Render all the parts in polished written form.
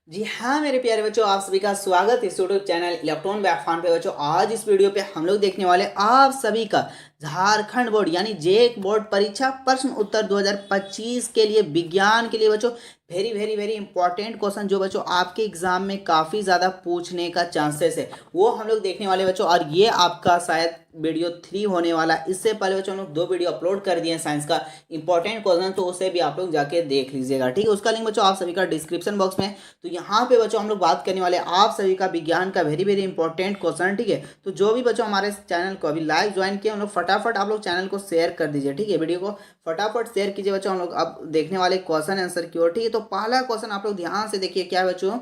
जी हाँ मेरे प्यारे बच्चों, आप सभी का स्वागत है इस यूट्यूब चैनल इलेक्ट्रॉन व्याख्यान पे। बच्चों आज इस वीडियो पे हम लोग देखने वाले आप सभी का झारखंड बोर्ड यानी जेक बोर्ड परीक्षा प्रश्न उत्तर 2025 के लिए विज्ञान के लिए बच्चों very very very important question जो बच्चों आपके एग्जाम में काफ़ी ज़्यादा पूछने का चांसेस है वो हम लोग देखने वाले बच्चों। और ये आपका शायद वीडियो 3 होने वाला। इससे पहले बच्चों हम लोग 2 वीडियो अपलोड कर दिए हैं साइंस का इंपॉर्टेंट क्वेश्चन, तो उसे भी आप लोग जाके देख लीजिएगा, ठीक है। उसका लिंक बच्चों आप सभी का डिस्क्रिप्शन बॉक्स में। तो यहाँ पे बच्चों हम लोग बात करने वाले आप सभी का विज्ञान का वेरी वेरी इंपॉर्टेंट क्वेश्चन, ठीक है। तो जो भी बच्चों हमारे चैनल को अभी लाइव ज्वाइन किए हम लोग फटाफट आप लोग चैनल को शेयर कर दीजिए, ठीक है। वीडियो को फटाफट शेयर कीजिए बच्चों। हम लोग अब देखने वाले क्वेश्चन आंसर की ओर, ठीक है। तो पहला क्वेश्चन आप लोग ध्यान से देखिए क्या है बच्चों।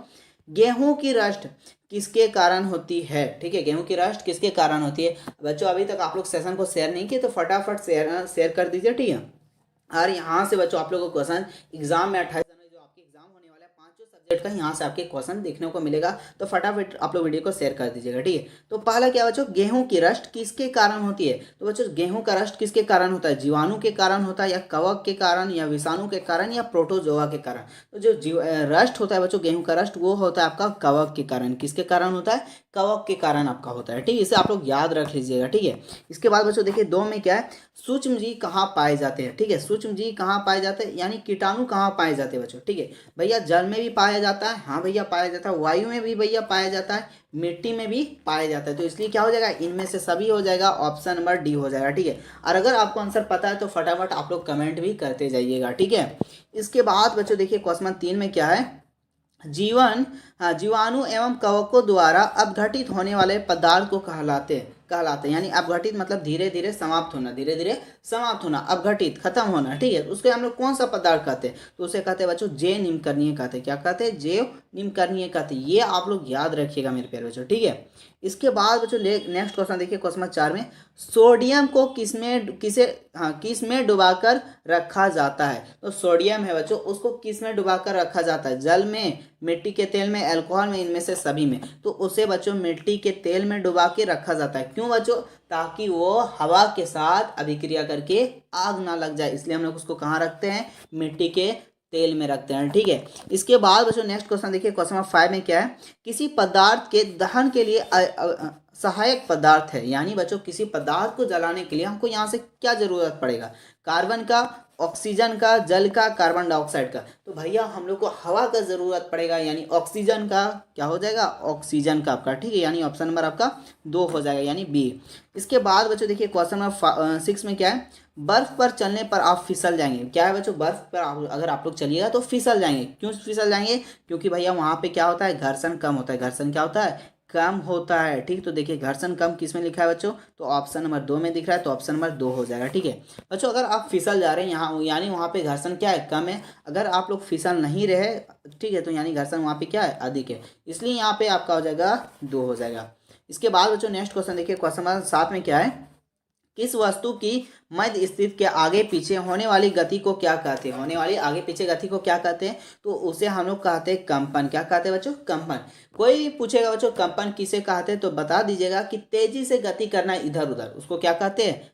गेहूं की रस्ट किसके कारण होती है, ठीक है। गेहूं की रस्ट किसके कारण होती है बच्चों। अभी तक आप लोग सेशन को शेयर नहीं किए तो फटाफट शेयर कर दीजिए, ठीक है। और यहाँ से बच्चों आप लोगों को क्वेश्चन एग्जाम में 28 जनवरी जो आपके एग्जाम होने वाला है पांचों सब्जेक्ट का, यहाँ से आपके क्वेश्चन देखने को मिलेगा। तो फटाफट आप लोग वीडियो को शेयर कर दीजिएगा, ठीक है। तो पहला क्या बच्चों, गेहूं की रस्ट किसके कारण होती है। तो बच्चों गेहूं का रस्ट किसके कारण होता है, जीवाणु के कारण होता है या कवक के कारण या विषाणु के कारण या प्रोटोजोआ के कारण। तो जो रस्ट होता है बच्चों गेहूं का रस्ट वो होता है आपका कवक के कारण। किसके कारण होता है, कवक के कारण आपका होता है, ठीक है। इसे आप लोग याद रख लीजिएगा, ठीक है। इसके बाद बच्चों देखिए 2 में क्या है, सूक्ष्म जीव कहाँ पाए जाते हैं, ठीक है। सूक्ष्म जीव कहाँ पाए जाते हैं यानी कीटाणु कहाँ पाए जाते हैं बच्चों, ठीक है। भैया जल में भी पाया जाता है, हाँ भैया पाया जाता है। वायु में भी भैया पाया जाता है, मिट्टी में भी पाया जाता है। तो इसलिए क्या हो जाएगा, इनमें से सभी हो जाएगा, ऑप्शन नंबर डी हो जाएगा, ठीक है। और अगर आपको आंसर पता है तो फटाफट आप लोग कमेंट भी करते जाइएगा, ठीक है। इसके बाद बच्चों देखिए क्वेश्चन 3 में क्या है, जीवन जीवाणु एवं कवकों द्वारा अपघटित होने वाले पदार्थ को कहलाते हैं यानी अपघटित मतलब धीरे धीरे समाप्त होना, धीरे धीरे समाप्त होना, अपघटित खत्म होना, ठीक है। उसके हम लोग कौन सा पदार्थ कहते हैं, तो उसे कहते हैं बच्चों जैव निम्नकरणीय कहते हैं। क्या कहते हैं, जैव निम्नकरणीय कहते हैं। ये आप लोग याद रखिएगा मेरे प्यारे बच्चों, ठीक है। इसके बाद बच्चों नेक्स्ट क्वेश्चन देखिए क्वेश्चन 4 में, सोडियम को किस में डुबाकर रखा जाता है। तो सोडियम है बच्चों उसको किस में डुबाकर रखा जाता है, जल में, मिट्टी के तेल में, अल्कोहल में, इनमें से सभी में। तो उसे बच्चों मिट्टी के तेल में डुबा के रखा जाता है। क्यों बच्चों, ताकि वो हवा के साथ अभिक्रिया करके आग ना लग जाए, इसलिए हम लोग उसको कहाँ रखते हैं, मिट्टी के तेल में रखते हैं, ठीक है। इसके बाद बच्चों नेक्स्ट क्वेश्चन देखिए क्वेश्चन नंबर 5 में क्या है, किसी पदार्थ के दहन के लिए सहायक पदार्थ है। यानी बच्चों किसी पदार्थ को जलाने के लिए हमको यहाँ से क्या जरूरत पड़ेगा, कार्बन का, ऑक्सीजन का, जल का, कार्बन डाइऑक्साइड का। तो भैया हम लोग को हवा का जरूरत पड़ेगा यानी ऑक्सीजन का। क्या हो जाएगा, ऑक्सीजन का आपका, ठीक है। यानी ऑप्शन नंबर आपका 2 हो जाएगा यानी बी। इसके बाद बच्चों देखिए क्वेश्चन नंबर 6 में क्या है, बर्फ पर चलने पर आप फिसल जाएंगे। क्या है बच्चों, बर्फ पर अगर आप लोग चलिएगा तो फिसल जाएंगे। क्यों फिसल जाएंगे, क्योंकि भैया वहां पे क्या होता है, घर्षण कम होता है। घर्षण क्या होता है, कम होता है, ठीक। तो देखिए घर्षण कम किस में लिखा है बच्चों, तो ऑप्शन नंबर 2 में दिख रहा है, तो ऑप्शन नंबर 2 हो जाएगा, ठीक है। बच्चों अगर आप फिसल जा रहे हैं यहाँ यानी वहाँ पे घर्षण क्या है, कम है। अगर आप लोग फिसल नहीं रहे, ठीक है, तो यानी घर्षण वहाँ पे क्या है, अधिक है। इसलिए यहाँ पे आपका हो जाएगा 2 हो जाएगा। इसके बाद बच्चों नेक्स्ट क्वेश्चन देखिए क्वेश्चन नंबर 7 में क्या है, किस वस्तु की मध्य स्थिति के आगे पीछे होने वाली गति को क्या कहते हैं। होने वाली आगे पीछे गति को क्या कहते हैं, तो उसे हम लोग कहते हैं कंपन। क्या कहते हैं बच्चों, कंपन। कोई पूछेगा बच्चों कंपन किसे कहते हैं, तो बता दीजिएगा कि तेजी से गति करना इधर उधर, उसको क्या कहते हैं,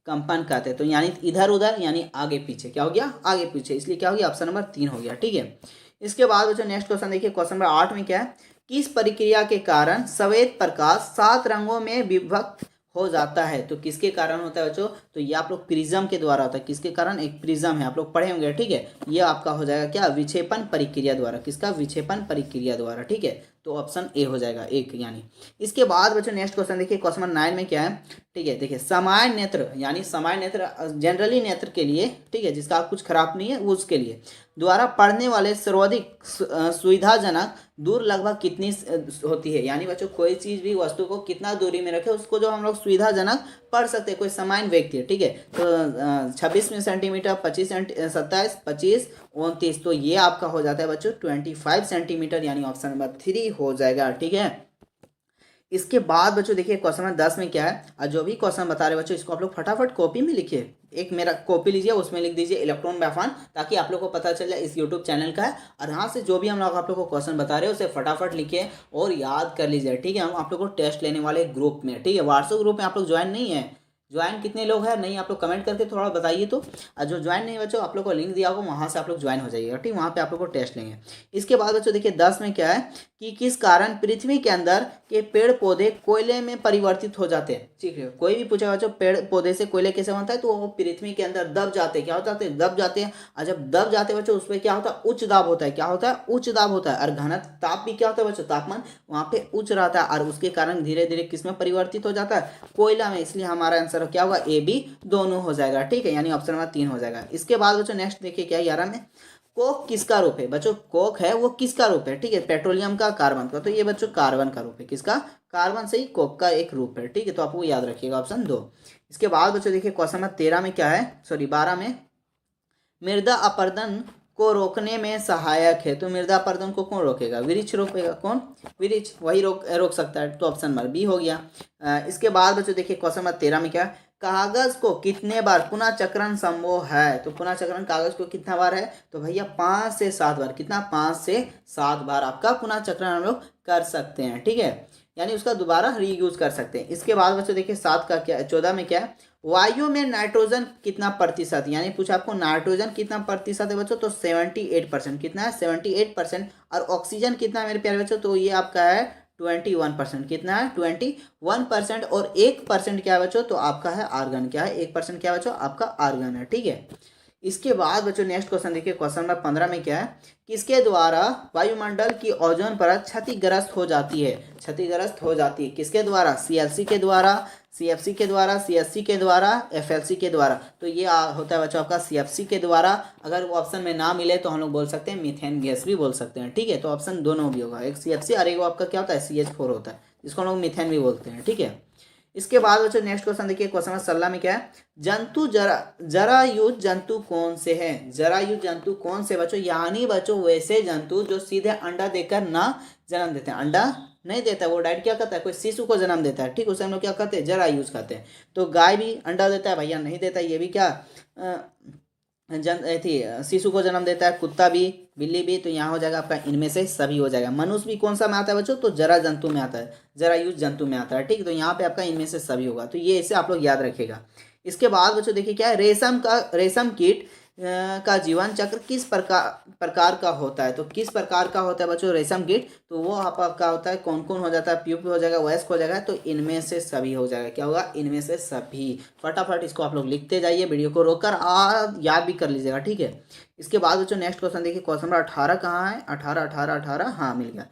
कंपन कहते हैं। तो यानी इधर उधर यानी आगे पीछे, क्या हो गया, आगे पीछे, इसलिए क्या हो गया, ऑप्शन नंबर 3 हो गया, ठीक है। इसके बाद बच्चों नेक्स्ट क्वेश्चन देखिए क्वेश्चन नंबर 8 में क्या है, किस प्रक्रिया के कारण श्वेत प्रकाश 7 रंगों में विभक्त हो जाता है। तो किसके कारण होता है बच्चों, तो ये आप लोग प्रिज्म के द्वारा होता है। किसके कारण, एक प्रिज्म है, आप लोग पढ़े होंगे, ठीक है। ये आपका हो जाएगा क्या, विक्षेपण प्रक्रिया द्वारा। किसका, विक्षेपण प्रक्रिया द्वारा, ठीक है। तो ऑप्शन ए हो जाएगा, एक यानी। इसके बाद बच्चों नेक्स्ट क्वेश्चन देखिए क्वेश्चन नंबर 9 में क्या है, ठीक है। देखिए सामान्य नेत्र यानी सामान्य नेत्र जनरली नेत्र के लिए, ठीक है, जिसका कुछ खराब नहीं है वो उसके लिए द्वारा पढ़ने वाले सर्वाधिक सुविधाजनक दूर लगभग कितनी होती है। यानी बच्चों कोई चीज भी वस्तु को कितना दूरी में रखे उसको जो हम लोग सुविधाजनक पढ़ सकते हैं, कोई सामान्य व्यक्ति है, ठीक है। तो 26 सेंटीमीटर, 25 27, 25, 29, तो ये आपका हो जाता है बच्चों 25 सेंटीमीटर यानी ऑप्शन नंबर 3 हो जाएगा, ठीक है। इसके बाद बच्चों देखिए क्वेश्चन नंबर 10 में क्या है, और जो भी क्वेश्चन बता रहे बच्चों इसको आप लोग फटाफट कॉपी में लिखिए। एक मेरा कॉपी लीजिए, उसमें लिख दीजिए इलेक्ट्रॉन व्याख्यान, ताकि आप लोग को पता चल जाए इस यूट्यूब चैनल का है। और यहाँ से जो भी हम लोग आप लोग को क्वेश्चन बता रहे हैं उसे फटाफट लिखिए और याद कर लीजिए, ठीक है। हम आप लोग को टेस्ट लेने वाले ग्रुप में, ठीक है, व्हाट्सएप ग्रुप में आप लोग ज्वाइन नहीं है, ज्वाइन कितने लोग हैं नहीं आप लोग कमेंट करके थोड़ा बताइए। तो और जो ज्वाइन नहीं बच्चों आप लोग को लिंक दिया होगा वहाँ से आप लोग ज्वाइन हो जाइएगा, ठीक, वहाँ पे आप लोग को टेस्ट लेंगे। इसके बाद बच्चों देखिए 10 में क्या है कि किस कारण पृथ्वी के अंदर के पेड़ पौधे कोयले में परिवर्तित हो जाते हैं, ठीक है। कोई भी पूछेगा बच्चों पेड़ पौधे से कोयले कैसे बनता है, तो वो पृथ्वी के अंदर दब जाते हैं, क्या होता है दब जाते हैं। और जब दब जाते हैं बच्चों उस पर क्या होता है उच्च दाब होता है, क्या होता है उच्च दाब होता है। और घन ताप भी क्या होता है बच्चों, तापमान वहाँ पे उच्च रहता है और उसके कारण धीरे धीरे किस में परिवर्तित हो जाता है, कोयला में। इसलिए हमारा आंसर क्या होगा ए बी दोनों हो जाएगा, ठीक है, यानी ऑप्शन नंबर 3 हो जाएगा। इसके बाद बच्चों नेक्स्ट देखिए क्या 11 में कोक किसका रूप है बच्चों, कोक है वो किसका रूप है, ठीक है, पेट्रोलियम का, कार्बन का। तो ये बच्चों कार्बन का रूप है, किसका, कार्बन से ही कोक का एक रूप है, ठीक है। तो आपको याद रखिएगा ऑप्शन 2। इसके बाद बच्चों देखिए क्वेश्चन नंबर 13 में क्या है, सॉरी 12 में, मृदा अपरदन को रोकने में सहायक है। तो मृदा अपरदन को कौन रोकेगा, वृक्ष रोकेगा, कौन, वृक्ष, वही रोक सकता है। तो ऑप्शन नंबर बी हो गया। इसके बाद बच्चों देखिए क्वेश्चन नंबर 13 में क्या है, कागज को कितने बार पुनः चक्रण संभव है। तो पुनः चक्रण कागज को कितना बार है, तो भैया 5 से 7 बार, कितना, 5 से 7 बार आपका पुनः चक्रण हम लोग कर सकते हैं, ठीक है, यानी उसका दोबारा रीयूज कर सकते हैं। इसके बाद बच्चों देखिए 7 का क्या, 14 में क्या है, वायु में नाइट्रोजन कितना प्रतिशत, यानी पूछा आपको नाइट्रोजन कितना प्रतिशत है बच्चों, तो 78%, कितना है 78%। और ऑक्सीजन कितना है मेरे प्यारे बच्चों, तो ये आपका है 21%, कितना है 21%। और 1% क्या है बच्चों, तो आपका है आर्गन, क्या है 1% क्या है बच्चों, आपका आर्गन है, ठीक है। इसके बाद बच्चों नेक्स्ट क्वेश्चन देखिए क्वेश्चन नंबर 15 में क्या है, किसके द्वारा वायुमंडल की ओजोन परत क्षतिग्रस्त हो जाती है, क्षतिग्रस्त हो जाती है किसके द्वारा, सीएलसी के द्वारा, सीएफसी के द्वारा, सीएससी के द्वारा, एफएलसी के द्वारा। तो ये होता है बच्चों आपका सीएफसी के द्वारा। अगर वो ऑप्शन में ना मिले तो हम लोग बोल सकते हैं मीथेन गैस भी बोल सकते हैं, ठीक है। तो ऑप्शन दोनों भी होगा, एक सीएफसी और एक आपका क्या होता है CH4 होता है, जिसको हम लोग मीथेन भी बोलते हैं, ठीक है। इसके बाद बच्चों नेक्स्ट क्वेश्चन देखिए क्वेश्चन नंबर 16 में क्या है, जंतु जरायुज जंतु कौन से हैं, जरायुज जंतु कौन से बच्चों, यानी बच्चों वैसे जंतु जो सीधे अंडा देकर ना जन्म देते हैं, अंडा नहीं देता है, वो डायरेक्ट क्या करता है, कोई शिशु को जन्म देता है, ठीक, उसे हम लोग क्या कहते हैं, जरायुज कहते हैं। तो गाय भी अंडा देता है भैया, नहीं देता, ये भी क्या थी शिशु को जन्म देता है, कुत्ता भी, बिल्ली भी। तो यहाँ हो जाएगा आपका इनमें से सभी हो जाएगा। मनुष्य भी कौन सा में आता है बच्चों, तो जरा जंतु में आता है, जरायुज जंतु में आता है, ठीक। तो यहाँ पे आपका इनमें से सभी होगा, तो ये इसे आप लोग याद रखेगा। इसके बाद बच्चों देखिए क्या है, रेशम कीट का जीवन चक्र किस प्रकार का होता है। तो किस प्रकार का होता है बच्चों रेशम कीट, तो वो आपका होता है कौन कौन हो जाता है, प्यूप हो जाएगा, वयस्क हो जाएगा। तो इनमें से सभी हो जाएगा, क्या होगा, इनमें से सभी। फटाफट इसको आप लोग लिखते जाइए, वीडियो को रोककर याद भी कर लीजिएगा, ठीक है। इसके बाद बच्चों नेक्स्ट क्वेश्चन देखिए क्वेश्चन नंबर 18 कहाँ है, 18, हाँ मिल गया।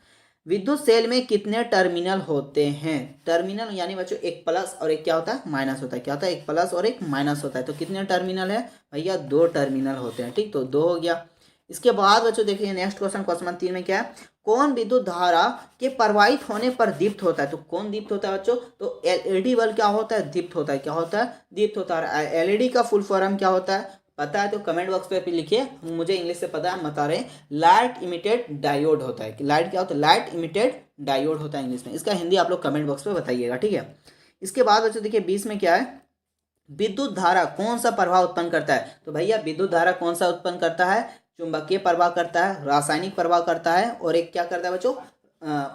विद्युत सेल में कितने टर्मिनल होते हैं, टर्मिनल यानी बच्चों एक प्लस और एक क्या होता है माइनस होता है, क्या होता है एक प्लस और एक माइनस होता है। तो कितने टर्मिनल है भैया, 2 टर्मिनल होते हैं, ठीक, तो 2 हो गया। इसके बाद बच्चों देखिए नेक्स्ट क्वेश्चन क्वेश्चन नंबर 3 में क्या है, कौन विद्युत धारा के प्रवाहित होने पर दीप्त होता है। तो कौन दीप्त होता है बच्चों, तो एलईडी बल्ब क्या होता है, दीप्त होता है, क्या होता है, दीप्त होता है। एलईडी का फुल फॉर्म क्या होता है पता है तो कमेंट बॉक्स पे लिखिए, मुझे इंग्लिश से पता है, हम बता रहे हैं, लाइट इमिटेड डायोड होता है। लाइट क्या होता है, लाइट इमिटेड डायोड होता है इंग्लिश में, इसका हिंदी आप लोग कमेंट बॉक्स पे बताइएगा, ठीक है। इसके बाद बच्चों देखिए 20 में क्या है, विद्युत धारा कौन सा प्रभाव उत्पन्न करता है। तो भैया विद्युत धारा कौन सा उत्पन्न करता है, चुंबकीय प्रभाव करता है, रासायनिक प्रभाव करता है, और एक क्या करता है बच्चों,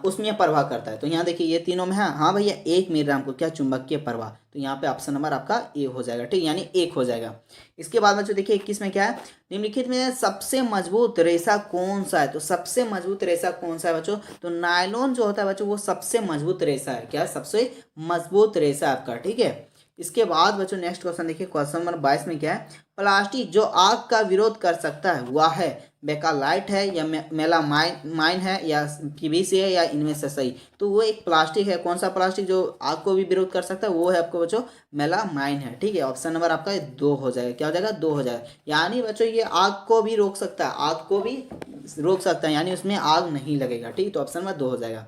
उसमें प्रभाव करता है। तो यहाँ देखिए ये तीनों में है, हाँ भैया एक मिल रहा है हमको, क्या, चुंबकीय प्रभाव। तो यहाँ पे ऑप्शन नंबर आपका ए हो जाएगा, ठीक, यानी 1 हो जाएगा। इसके बाद बच्चों देखिए 21 में क्या है, निम्नलिखित में सबसे मजबूत रेशा कौन सा है। तो सबसे मजबूत रेशा कौन सा है बच्चों, तो नायलॉन जो होता है बच्चों वो सबसे मजबूत रेशा है, क्या, सबसे मजबूत रेशा आपका, ठीक है। इसके बाद बच्चों नेक्स्ट क्वेश्चन देखिए क्वेश्चन नंबर 22 में क्या है, प्लास्टिक जो आग का विरोध कर सकता है वह है बेकालाइट है या मेलामाइन है या पीवीसी है या इनमें से सही। तो वो एक प्लास्टिक है, कौन सा प्लास्टिक जो आग को भी विरोध कर सकता है, वो है आपको बच्चों मेलामाइन है, ठीक है। ऑप्शन नंबर आपका 2 हो जाएगा, क्या हो जाएगा, 2 हो जाएगा। यानी बच्चों ये आग को भी रोक सकता है, आग को भी रोक सकता है, यानी उसमें आग नहीं लगेगा, ठीक। तो ऑप्शन नंबर 2 हो जाएगा।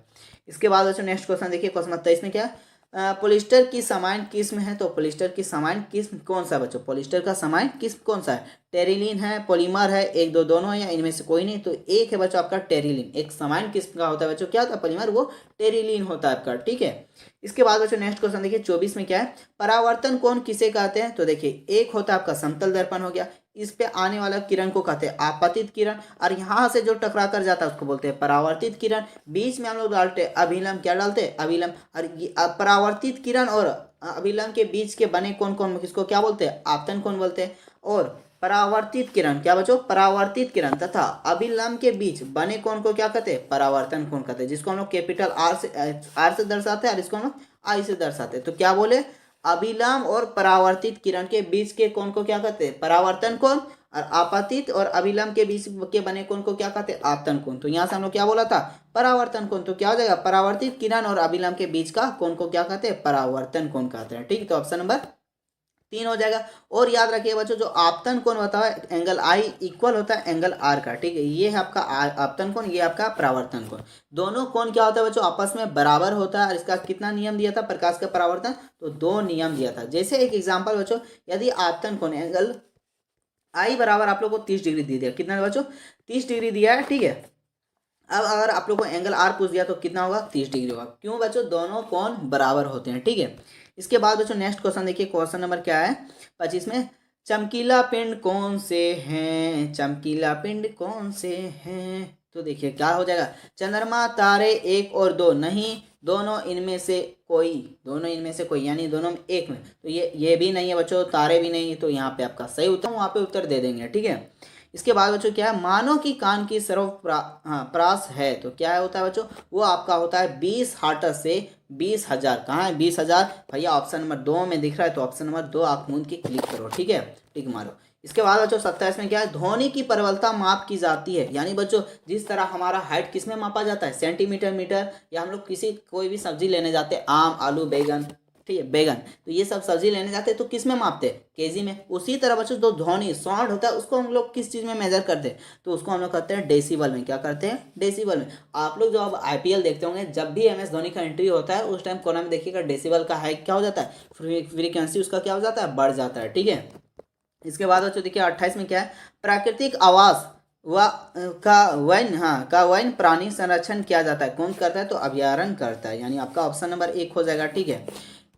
इसके बाद बच्चों नेक्स्ट क्वेश्चन देखिए क्वेश्चन नंबर 23 में क्या है, पॉलिस्टर की सामान्य किस्म है। तो पॉलिस्टर की सामान्य किस्म कौन सा बच्चों, पॉलिस्टर का सामान्य किस्म कौन सा है, टेरिलीन है, पॉलीमर है, एक दो दोनों है या इनमें से कोई नहीं। तो एक है बच्चों आपका टेरिलीन, एक सामान्य किस्म का होता है बच्चों, क्या होता है पॉलीमर, वो टेरिलीन होता है आपका, ठीक है। इसके बाद बच्चों नेक्स्ट क्वेश्चन देखिए 24 में क्या है, परावर्तन कोण किसे कहते हैं। तो देखिए एक होता है आपका समतल दर्पण हो गया, इस पे आने वाला किरण को कहते हैं आपतित किरण, और यहाँ से जो टकरा कर जाता है उसको बोलते हैं परावर्तित किरण। बीच में हम लोग डालते हैं अभिलंब, क्या डालते हैं अभिलंब। और परावर्तित किरण और अभिलंब के बीच के बने कौन कौन, किसको क्या बोलते हैं, आपतन कोण बोलते हैं। और परावर्तित किरण, क्या बच्चों, परावर्तित किरण तथा अभिलंब के बीच बने कोण को क्या कहते हैं, परावर्तन कोण कहते हैं, जिसको हम लोग कैपिटल आर से दर्शाते हैं और इसको हम लोग आई से दर्शाते हैं। तो क्या बोले, अभिलंब और परावर्तित किरण के बीच के कोण को क्या कहते हैं, परावर्तन कोण, और आपतित और अभिलंब के बीच के बने कोण को क्या कहते हैं, आपतन कोण। तो यहाँ से हम लोग क्या बोला था, परावर्तन कोण। तो क्या हो जाएगा, परावर्तित किरण और अभिलंब के बीच का कोण को क्या कहते हैं, परावर्तन कोण कहते हैं। ठीक, तो ऑप्शन नंबर 3 हो जाएगा। और याद रखिए बच्चों, जो आपतन कोण होता है एंगल आई इक्वल होता है एंगल आर का। ठीक है, ये है आपका आपतन कोण, ये आपका परावर्तन कोण। दोनों कोण क्या होता है बच्चों, आपस में बराबर होता है। और इसका कितना नियम दिया था, प्रकाश का परावर्तन, तो 2 नियम दिया था। जैसे एक एग्जाम्पल बच्चों, यदि आपतन कोण एंगल आई बराबर आप लोग को 30 डिग्री दे दिया, कितना बच्चों, 30 डिग्री दिया है। ठीक है, अब अगर आप लोग को एंगल आर पूछ दिया तो कितना होगा, 30 डिग्री होगा। क्यों बच्चों, दोनों कोण बराबर होते हैं। ठीक है, इसके बाद बच्चों नेक्स्ट क्वेश्चन देखिए, क्वेश्चन नंबर क्या है 25 में, चमकीला पिंड कौन से हैं, चमकीला पिंड कौन से हैं। तो देखिए क्या हो जाएगा, चंद्रमा, तारे, 1 और 2 नहीं, दोनों इनमें से कोई, दोनों इनमें से कोई, यानी दोनों में एक में। तो ये भी नहीं है बच्चों, तारे भी नहीं, तो यहाँ पे आपका सही उत्तर, वहाँ पे उत्तर दे देंगे। ठीक है, इसके बाद बच्चों क्या है, मानव की कान की प्रास है। तो क्या होता है बच्चों, वो आपका होता है 20 हार्ट्ज से 20,000। कहाँ है 20,000 भैया, ऑप्शन नंबर 2 में दिख रहा है। तो ऑप्शन नंबर 2 आप मूंद के क्लिक करो। ठीक है, टिक मारो। इसके बाद बच्चों 27 में क्या है, ध्वनि की प्रबलता माप की जाती है। यानी बच्चों जिस तरह हमारा हाइट किस में मापा जाता है, सेंटीमीटर, मीटर, या हम लोग किसी कोई भी सब्जी लेने जाते हैं, आम, आलू, बैगन, ठीक है, बैगन, तो ये सब सब्जी लेने जाते हैं तो किस में मापते हैं, केजी में। उसी तरह बच्चों जो ध्वनि साउंड होता है उसको हम लोग किस चीज़ में मेजर करते हैं, तो उसको हम लोग करते हैं डेसिबल में। क्या करते हैं, डेसिबल में। आप लोग जो अब आईपीएल देखते होंगे, जब भी एमएस धोनी का एंट्री होता है उस टाइम कोना में देखिएगा डेसिबल का हाइट क्या हो जाता है, फ्रीक्वेंसी उसका क्या हो जाता है, बढ़ जाता है। ठीक है, इसके बाद बच्चों देखिए 28 में क्या है, प्राकृतिक आवास व का वन प्राणी संरक्षण किया जाता है, कौन करता है, तो अभ्यारण्य करता है, यानी आपका ऑप्शन नंबर 1 हो जाएगा। ठीक है,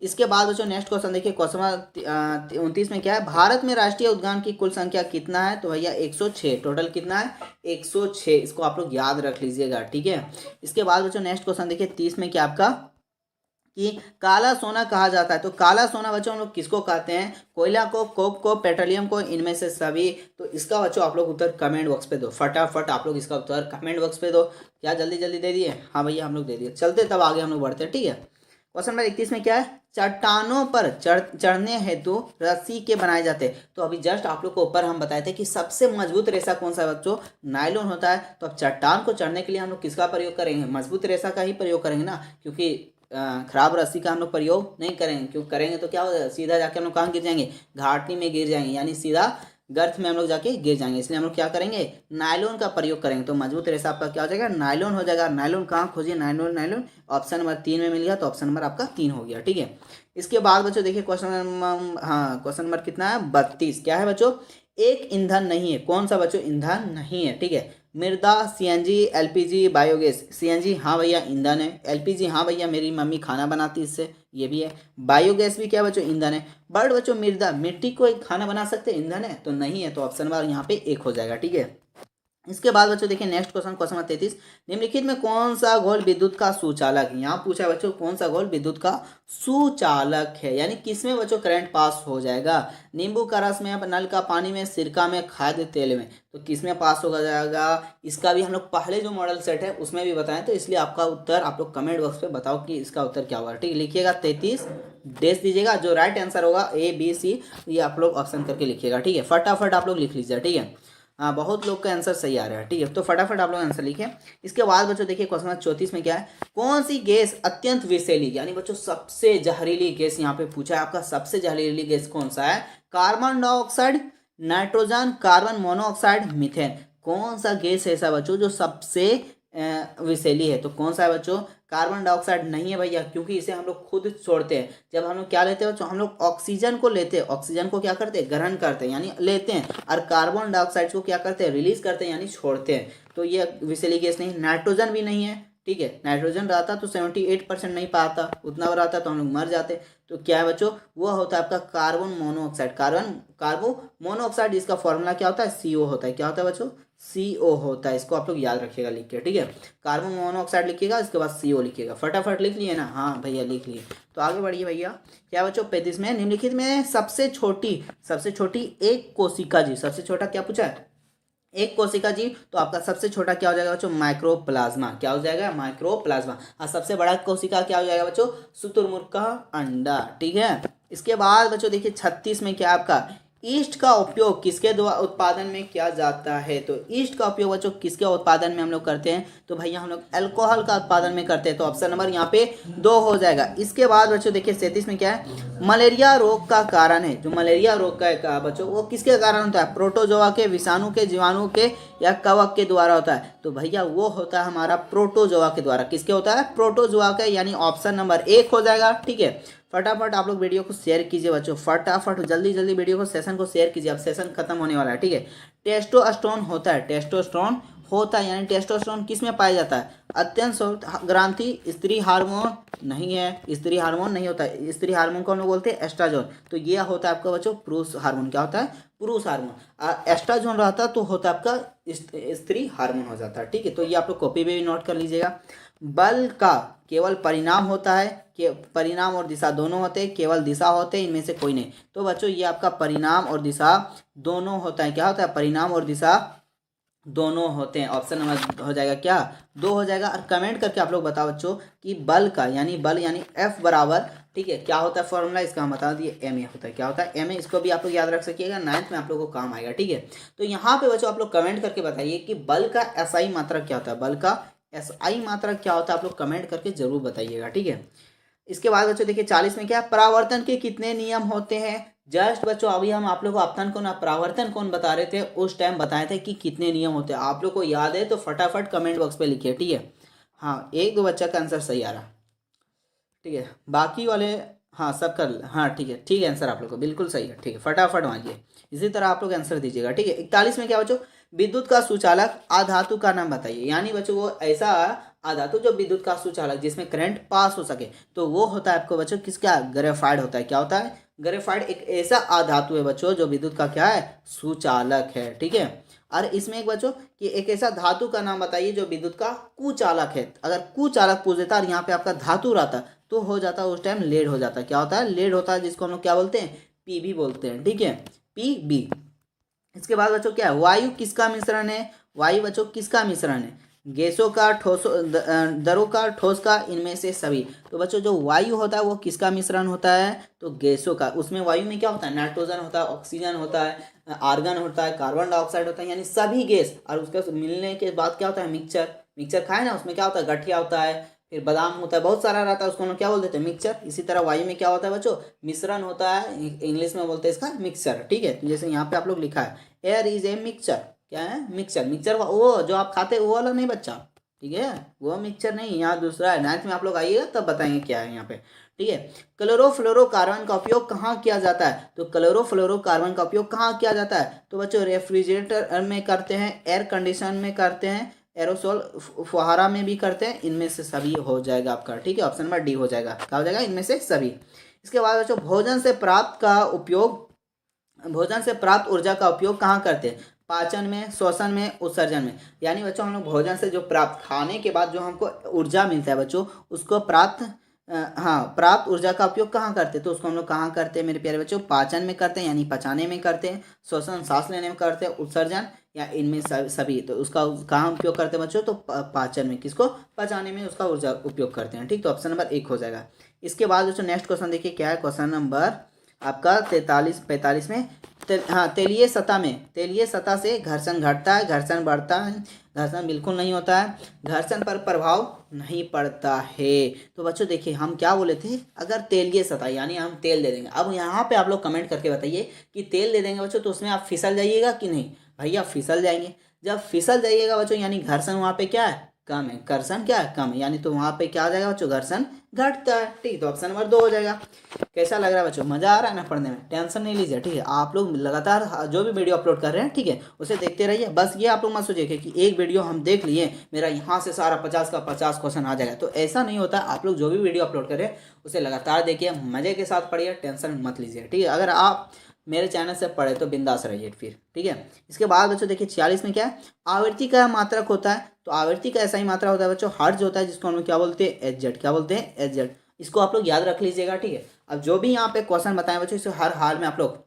इसके बाद बच्चों नेक्स्ट क्वेश्चन देखिए, क्वेश्चन 29 में क्या है, भारत में राष्ट्रीय उद्यान की कुल संख्या कितना है, तो भैया 106, टोटल कितना है 106, इसको आप लोग याद रख लीजिएगा। ठीक है, इसके बाद बच्चों नेक्स्ट क्वेश्चन देखिए 30 में क्या आपका, कि काला सोना कहा जाता है। तो काला सोना बच्चों हम लोग किसको कहते हैं, कोयला को, कोक को, पेट्रोलियम को, इनमें से सभी। तो इसका बच्चों आप लोग उत्तर कमेंट बॉक्स पे दो, फटाफट आप लोग इसका उत्तर कमेंट बॉक्स पे दो। क्या जल्दी जल्दी दे दिए, हाँ भैया हम लोग दे दिए, चलते तब आगे हम लोग बढ़ते हैं। ठीक है, क्वेश्चन नंबर 31 में क्या है, चट्टानों पर चढ़ने हेतु रस्सी के बनाए जाते हैं। तो अभी जस्ट आप लोग को ऊपर हम बताए थे कि सबसे मजबूत रेशा कौन सा है बच्चों, नायलॉन होता है। तो अब चट्टान को चढ़ने के लिए हम लोग किसका प्रयोग करेंगे, मजबूत रेशा का ही प्रयोग करेंगे ना, क्योंकि खराब रस्सी का हम लोग प्रयोग नहीं करेंगे। क्यों करेंगे तो क्या हो जाएगा, सीधा जाके हम लोग कहाँ गिर जाएंगे, घाटी में गिर जाएंगे, यानी सीधा गर्त में हम लोग जाके गिर जाएंगे। इसलिए हम लोग क्या करेंगे, नायलॉन का प्रयोग करेंगे। तो मजबूत रेशा आपका क्या हो जाएगा, नायलॉन हो जाएगा। नायलॉन कहाँ खोजिए, नायलॉन, नायलॉन ऑप्शन नंबर 3 में मिल गया, तो ऑप्शन नंबर आपका 3 हो गया। ठीक है, इसके बाद बच्चों देखिए क्वेश्चन क्वेश्चन नंबर कितना है, 32, क्या है बच्चों, एक ईंधन नहीं है, कौन सा बच्चों, ईंधन नहीं है। ठीक है, मृदा, सीएनजी, एलपीजी, बायोगैस। सीएनजी हाँ भैया ईंधन है, एलपीजी हाँ भैया मेरी मम्मी खाना बनाती इससे, ये भी है। बायोगैस भी क्या बच्चों, ईंधन है। बट बच्चों मृदा, मिट्टी को एक खाना बना सकते हैं, ईंधन है, तो नहीं है। तो ऑप्शन नंबर यहाँ पे 1 हो जाएगा। ठीक है, इसके बाद बच्चों देखिए नेक्स्ट क्वेश्चन, क्वेश्चन नंबर 33, निम्नलिखित में कौन सा घोल विद्युत का सुचालक है। यहाँ पूछा है बच्चों कौन सा घोल विद्युत का सुचालक है, यानी किसमें बच्चों करंट पास हो जाएगा। नींबू का रस में, नल का पानी में, सिरका में, खाद्य तेल में। तो किसमें पास होगा जाएगा, इसका भी हम लोग पहले जो मॉडल सेट है उसमें भी बताएं। तो इसलिए आपका उत्तर आप लोग कमेंट बॉक्स पे बताओ कि इसका उत्तर क्या होगा। ठीक है, लिखिएगा 33 डेज दीजिएगा, जो राइट आंसर होगा A B C, ये आप लोग ऑप्शन करके लिखिएगा। ठीक है, फटाफट आप लोग लिख लीजिए। ठीक है, हाँ बहुत लोग का आंसर सही आ रहा है। ठीक है, तो फटाफट आप लोग आंसर लिखें। इसके बाद बच्चों देखिए क्वेश्चन नंबर 34 में क्या है, कौन सी गैस अत्यंत विषैली, यानी बच्चों सबसे जहरीली गैस यहाँ पे पूछा है आपका, सबसे जहरीली गैस कौन सा है, carbon dioxide, nitrogen, carbon monoxide, methane. कौन सा गैस है ऐसा बच्चों जो सबसे विषैली है, तो कौन सा है बच्चों, कार्बन डाइऑक्साइड नहीं है भैया, क्योंकि इसे हम लोग खुद छोड़ते हैं। जब हम लोग क्या लेते हैं बच्चों, हम लोग ऑक्सीजन को लेते हैं, ऑक्सीजन को क्या करते हैं, ग्रहण करते हैं यानी लेते हैं, और कार्बन डाइऑक्साइड को क्या करते हैं, रिलीज करते हैं यानी छोड़ते हैं। तो ये विषैली गैस नहीं। नाइट्रोजन भी नहीं है। ठीक है, नाइट्रोजन रहता तो 78% नहीं पाता, उतना रहता तो हम लोग मर जाते। तो क्या है बच्चों, वो होता है आपका कार्बन मोनोऑक्साइड। कार्बन मोनोऑक्साइड, इसका फॉर्मूला क्या होता है, CO होता है। क्या होता है बच्चों, CO होता है, इसको आप लोग याद रखिएगा लिख के, ठीक है। कार्बन मोनोऑक्साइड लिखिएगा, इसके बाद CO लिखिएगा। फटाफट लिख लिए ना, हाँ भैया लिख लिए। तो आगे बढ़िए भैया। क्या बच्चों 35 में निम्नलिखित में सबसे छोटी एक कोशिका जीव, सबसे छोटा क्या पूछा है, एक कोशिका जीव। तो आपका सबसे छोटा क्या हो जाएगा बच्चों, माइक्रोप्लाज्मा। क्या हो जाएगा, माइक्रोप्लाज्मा। और सबसे बड़ा कोशिका क्या हो जाएगा बच्चों, शुतुरमुर्ग का अंडा, ठीक है। इसके बाद बच्चों देखिए 36 में क्या आपका, ईस्ट का उपयोग किसके द्वारा उत्पादन में किया जाता है। तो ईस्ट का उपयोग बच्चों किसके उत्पादन में हम लोग करते हैं, तो भैया हम लोग अल्कोहल का उत्पादन में करते हैं। तो ऑप्शन नंबर यहाँ पे 2 हो जाएगा। इसके बाद बच्चों देखिए 37 में क्या है, मलेरिया रोग का कारण है। जो मलेरिया रोग का बच्चों वो किसके कारण होता है, प्रोटोजोआ के, विषाणु के, जीवाणु के या कवक के द्वारा होता है। तो भैया वो होता है हमारा प्रोटोजोआ के द्वारा। किसके होता है, प्रोटोजोआ के, यानी ऑप्शन नंबर 1 हो जाएगा, ठीक है। फटाफट आप लोग वीडियो को शेयर कीजिए बच्चों, फटाफट जल्दी जल्दी वीडियो को, सेशन को शेयर कीजिए। अब सेशन खत्म होने वाला है, ठीक है। टेस्टोस्टेरोन होता है, टेस्टोस्टेरोन होता है, यानी टेस्टोस्टेरोन किस में पाया जाता है, अत्यंत ग्रांथी स्त्री हार्मोन नहीं है, स्त्री हार्मोन नहीं होता है। स्त्री हार्मोन को हम लोग बोलते हैं एस्ट्राजोन। तो ये होता है आपका बच्चों पुरुष हार्मोन। क्या होता है, पुरुष हार्मोन। एस्ट्राजोन रहता तो होता है आपका स्त्री हार्मोन हो जाता है, ठीक है। तो ये आप लोग कॉपी में भी नोट कर लीजिएगा। बल का केवल परिणाम होता है, कि परिणाम और दिशा दोनों होते हैं, केवल दिशा होते हैं, इनमें से कोई नहीं। तो बच्चों ये आपका परिणाम और दिशा दोनों होता है। क्या होता है, परिणाम और दिशा दोनों होते हैं। ऑप्शन नंबर हो जाएगा क्या, 2 हो जाएगा। और कमेंट करके आप लोग बताओ बच्चों कि बल का यानी F बराबर, ठीक है, क्या होता है फॉर्मूला इसका, हम बता दिए MA होता है। क्या होता है, MA। इसको भी आप लोग याद रख सकिएगा, 9th में आप लोग को काम आएगा, ठीक है। तो यहाँ पे बच्चों आप लोग कमेंट करके बताइए कि बल का SI मात्रा क्या होता है, बल का SI मात्रा क्या होता है, आप लोग कमेंट करके जरूर बताइएगा, ठीक है। इसके बाद बच्चों देखिए 40 में क्या है, परावर्तन के कितने नियम होते हैं। जस्ट बच्चों अभी हम आप लोग को अपतन कोण परावर्तन कोण बता रहे थे, उस टाइम बताए थे कि कितने नियम होते हैं। आप लोग को याद है तो फटाफट कमेंट बॉक्स पे लिखिए, ठीक है। हाँ 1-2 बच्चा का आंसर सही आ रहा, ठीक है। बाकी वाले हाँ सब कर, हाँ ठीक है, ठीक है, आंसर आप लोग को बिल्कुल सही है, ठीक है। फटाफट मांगिए, इसी तरह आप लोग आंसर दीजिएगा, ठीक है। 41 में क्या बच्चों, विद्युत का सुचालक आधातु का नाम बताइए। यानी बच्चों वो ऐसा आधातु जो विद्युत का सुचालक जिसमें करंट पास हो सके, तो वो होता है आपको बच्चों किसका, ग्रेफाइट होता है। क्या होता है, ग्रेफाइट एक ऐसा आधातु है बच्चों जो विद्युत का क्या है, सुचालक है, ठीक है। और इसमें एक बच्चों कि एक ऐसा धातु का नाम बताइए जो विद्युत का कुचालक है। अगर कुचालक पूछ देता और यहाँ पे आपका धातु रहता तो हो जाता उस टाइम लेड हो जाता। क्या होता है, लेड होता है, जिसको हम लोग क्या बोलते हैं, PB बोलते हैं, ठीक है, PB। इसके बाद बच्चों क्या है, वायु किसका मिश्रण है, वायु बच्चों किसका मिश्रण है, गैसों का, ठोसों, दरों का, ठोस का, इनमें से सभी। तो बच्चों जो वायु होता है वो किसका मिश्रण होता है, तो गैसों का। उसमें वायु में क्या होता है, नाइट्रोजन होता है, ऑक्सीजन होता है, आर्गन होता है, कार्बन डाइऑक्साइड होता है, यानी सभी गैस। और उसके मिलने के बाद क्या होता है, मिक्सचर। मिक्सचर खाए ना, उसमें क्या होता है, गठिया होता है, फिर बादाम होता है, बहुत सारा रहता है, उसको हम लोग क्या बोल देते हैं, मिक्सचर। इसी तरह वायु में क्या होता है बच्चों, मिश्रण होता है, इंग्लिश में बोलते हैं इसका मिक्सचर, ठीक है। तो जैसे यहाँ पे आप लोग लिखा है एयर इज ए मिक्सचर। क्या है, मिक्सचर। मिक्सचर वो जो आप खाते हैं वो वाला नहीं बच्चा, ठीक है, वो मिक्सचर नहीं, यहाँ दूसरा है। 9th में आप लोग आइएगा तब बताएंगे क्या है यहाँ पे, ठीक है। क्लोरोफ्लोरोकार्बन का उपयोग कहाँ किया जाता है, तो क्लोरोफ्लोरोकार्बन का उपयोग कहाँ किया जाता है, तो बच्चों रेफ्रिजरेटर में करते हैं, एयर कंडीशन में करते हैं, एरोसोल फुहारा में भी करते हैं, इनमें से सभी हो जाएगा आपका, ठीक है। ऑप्शन नंबर D हो जाएगा। क्या हो जाएगा, इनमें से सभी। इसके बाद बच्चों भोजन से प्राप्त का उपयोग, भोजन से प्राप्त ऊर्जा का उपयोग कहाँ करते हैं, पाचन में, श्वसन में, उत्सर्जन में। यानी बच्चों हम लोग भोजन से जो प्राप्त, खाने के बाद जो हमको ऊर्जा मिलता है बच्चों, उसको प्राप्त ऊर्जा का उपयोग कहाँ करते हैं, तो उसको हम लोग कहाँ करते हैं मेरे प्यारे बच्चों, पाचन में करते हैं, यानी पचाने में करते हैं, श्वसन सांस लेने में करते हैं, उत्सर्जन या इनमें सभी। तो उसका कहाँ उपयोग करते हैं बच्चों, तो पाचन में, किसको, पचाने में उसका ऊर्जा उपयोग करते हैं, ठीक। तो ऑप्शन नंबर 1 हो जाएगा। इसके बाद बच्चों नेक्स्ट क्वेश्चन देखिए क्या है, क्वेश्चन नंबर आपका 45 में तेलीय सतह से घर्षण घटता है, घर्षण बढ़ता है, घर्षण बिल्कुल नहीं होता है, घर्षण पर प्रभाव नहीं पड़ता है। तो बच्चों देखिए हम क्या बोले थे, अगर तेलीय सतह यानी हम तेल दे देंगे। अब यहाँ पे आप लोग कमेंट करके बताइए कि तेल दे देंगे बच्चों तो उसमें आप फिसल जाइएगा कि नहीं, भैया फिसल जाएंगे। जब फिसल जाइएगा बच्चों यानी घर्षण वहाँ पे क्या है, कम है, घर्षण क्या है, कम है, यानी तो वहाँ पे क्या आ जाएगा बच्चों, घर्षण घटता है, ठीक। तो ऑप्शन नंबर 2 हो जाएगा। कैसा लग रहा है बच्चों, मजा आ रहा है ना पढ़ने में, टेंशन नहीं लीजिए, ठीक है। आप लोग लगातार जो भी वीडियो अपलोड कर रहे हैं, ठीक है, उसे देखते रहिए। बस ये आप लोग मत सोचिए कि एक वीडियो हम देख लिए मेरा यहाँ से सारा 50 का 50 क्वेश्चन आ जाएगा, तो ऐसा नहीं होता। आप लोग जो भी वीडियो अपलोड करें उसे लगातार देखिए, मजे के साथ पढ़िए, टेंशन मत लीजिए, ठीक है। अगर आप मेरे चैनल से पढ़े तो बिंदास रहिए फिर, ठीक है। इसके बाद बच्चों देखिए 46 में क्या है, आवृत्ति का मात्रक होता है। तो आवृत्ति का ऐसा ही मात्रा होता है बच्चों, हर्ट्ज होता है, जिसको हम लोग क्या बोलते हैं, एच, क्या बोलते हैं, एच। इसको आप लोग याद रख लीजिएगा, ठीक है। अब जो भी यहाँ पे क्वेश्चन बताएं बच्चों, इसे हर हाल में आप लोग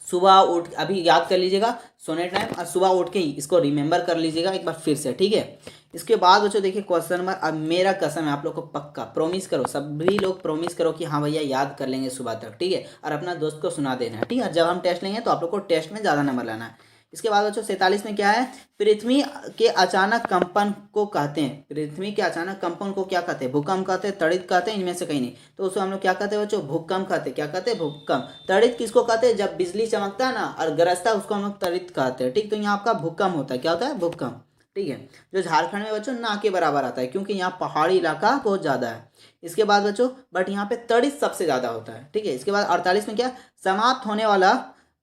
सुबह उठ, अभी याद कर लीजिएगा सोने टाइम, और सुबह उठ के ही इसको रिमेंबर कर लीजिएगा एक बार फिर से, ठीक है। इसके बाद बच्चों देखिए क्वेश्चन नंबर, अब मेरा कसम है आप लोग को, पक्का प्रॉमिस करो, सभी लोग प्रॉमिस करो कि हाँ भैया याद कर लेंगे सुबह तक, ठीक है। और अपना दोस्त को सुना देना है, ठीक है। जब हम टेस्ट लेंगे तो आप लोग को टेस्ट में ज़्यादा नंबर लाना है। इसके बाद बच्चों 47 में क्या है, पृथ्वी के अचानक कंपन को कहते हैं, पृथ्वी के अचानक कंपन को क्या कहते हैं, भूकंप कहते हैं, तड़ित कहते हैं, इनमें से कहीं नहीं। तो उसको हम लोग क्या कहते हैं बच्चों, भूकंप कहते हैं। क्या कहते हैं, भूकंप। तड़ित किसको कहते हैं, जब बिजली चमकता है ना और गरजता है, उसको हम लोग तड़ित कहते हैं, ठीक। तो यहाँ आपका भूकंप होता है, क्या होता है, भूकंप, ठीक है। जो झारखंड में बच्चों ना के बराबर आता है, क्योंकि यहाँ पहाड़ी इलाका बहुत ज़्यादा है। इसके बाद बच्चों बट यहाँ पे तड़ित सबसे ज़्यादा होता है, ठीक है। इसके बाद 48 में क्या, समाप्त होने वाला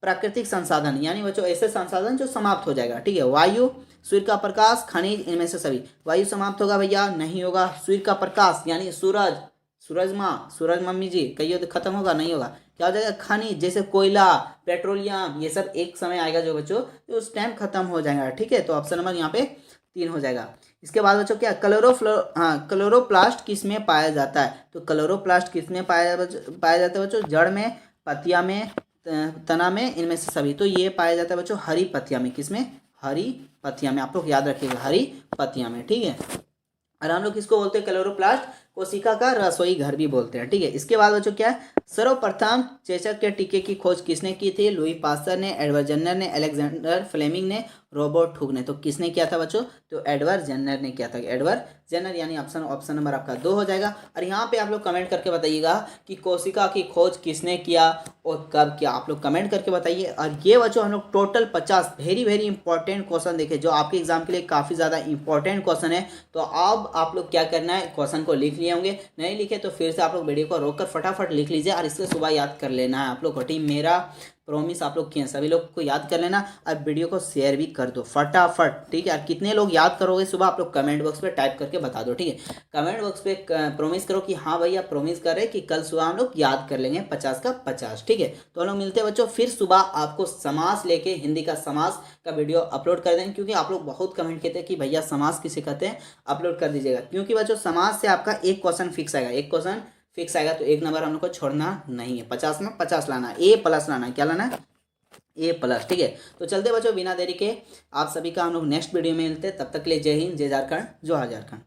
प्राकृतिक संसाधन, यानी बच्चों ऐसे संसाधन जो समाप्त हो जाएगा, ठीक है। वायु, सूर्य का प्रकाश, खनिज, इनमें से सभी। वायु समाप्त होगा भैया, नहीं होगा। सूर्य का प्रकाश यानी सूरज, सूरज माँ, सूरज मम्मी जी, कहिए तो खत्म होगा, नहीं होगा। क्या हो जाएगा, खनिज, जैसे कोयला, पेट्रोलियम, ये सब एक समय आएगा जो बच्चों, तो उस टाइम खत्म हो जाएगा, ठीक है। तो ऑप्शन नंबर यहाँ पे 3 हो जाएगा। इसके बाद बच्चों क्या, क्लोरोप्लास्ट किस में पाया जाता है। तो क्लोरोप्लास्ट किस में पाया जाता है बच्चों, जड़ में, पत्तियां में, तना में, इनमें से सभी। तो ये पाया जाता है बच्चों हरी पत्तियां में, किसमें, हरी पत्तियां में। आप लोग याद रखिएगा, हरी पत्तियां में, ठीक है। और हम लोग किसको बोलते हैं, क्लोरोप्लास्ट, कोशिका का रसोई घर भी बोलते हैं, ठीक है। इसके बाद बच्चों क्या है, सर्वप्रथम चेचक के टीके की खोज किसने की थी, लुई पास्टर ने, एडवर्ड जेन्नर ने, अलेक्जेंडर फ्लेमिंग ने, रॉबर्ट हुक ने। तो किसने किया था बच्चों, तो एडवर्ड जेन्नर ने किया था, एडवर्ड जेन्नर, यानी ऑप्शन नंबर आपका 2 हो जाएगा। और यहाँ पे आप लोग कमेंट करके बताइएगा कि कोशिका की खोज किसने किया और कब किया, आप लोग कमेंट करके बताइए। और ये बच्चों हम लोग total 50 very very important question देखे, जो आपके एग्जाम के लिए काफ़ी ज़्यादा इंपॉर्टेंट क्वेश्चन है। तो अब आप लोग क्या करना है, क्वेश्चन को लिख लिए होंगे, नहीं लिखे तो फिर से आप लोग वीडियो को रोककर फटाफट लिख लीजिए, और इसके सुबह याद कर लेना है आप लोग को, टीम मेरा प्रॉमिस आप लोग किए, सभी लोग को याद कर लेना। और वीडियो को शेयर भी कर दो फटाफट, ठीक है। और कितने लोग याद करोगे सुबह, आप लोग कमेंट बॉक्स पे टाइप करके बता दो, ठीक है। कमेंट बॉक्स पे प्रॉमिस करो कि हाँ भैया प्रॉमिस कर रहे कि कल सुबह हम लोग याद कर लेंगे 50 का 50, ठीक है। तो हम लोग मिलते हैं बच्चों फिर सुबह, आपको समास लेके, हिंदी का समास का वीडियो अपलोड कर देंगे, क्योंकि आप लोग बहुत कमेंट कहते हैं कि भैया समास किसे कहते हैं, अपलोड कर दीजिएगा। क्योंकि बच्चों समास से आपका एक क्वेश्चन फिक्स आएगा, एक क्वेश्चन फिक्स आएगा, तो एक नंबर हम लोग को छोड़ना नहीं है। 50 में 50 लाना है, A+ लाना है, क्या लाना है, A+, ठीक है। तो चलते बच्चों बिना देरी के, आप सभी का हम लोग नेक्स्ट वीडियो में मिलते हैं। तब तक के लिए जय हिंद, जय झारखंड, जोहार झारखंड।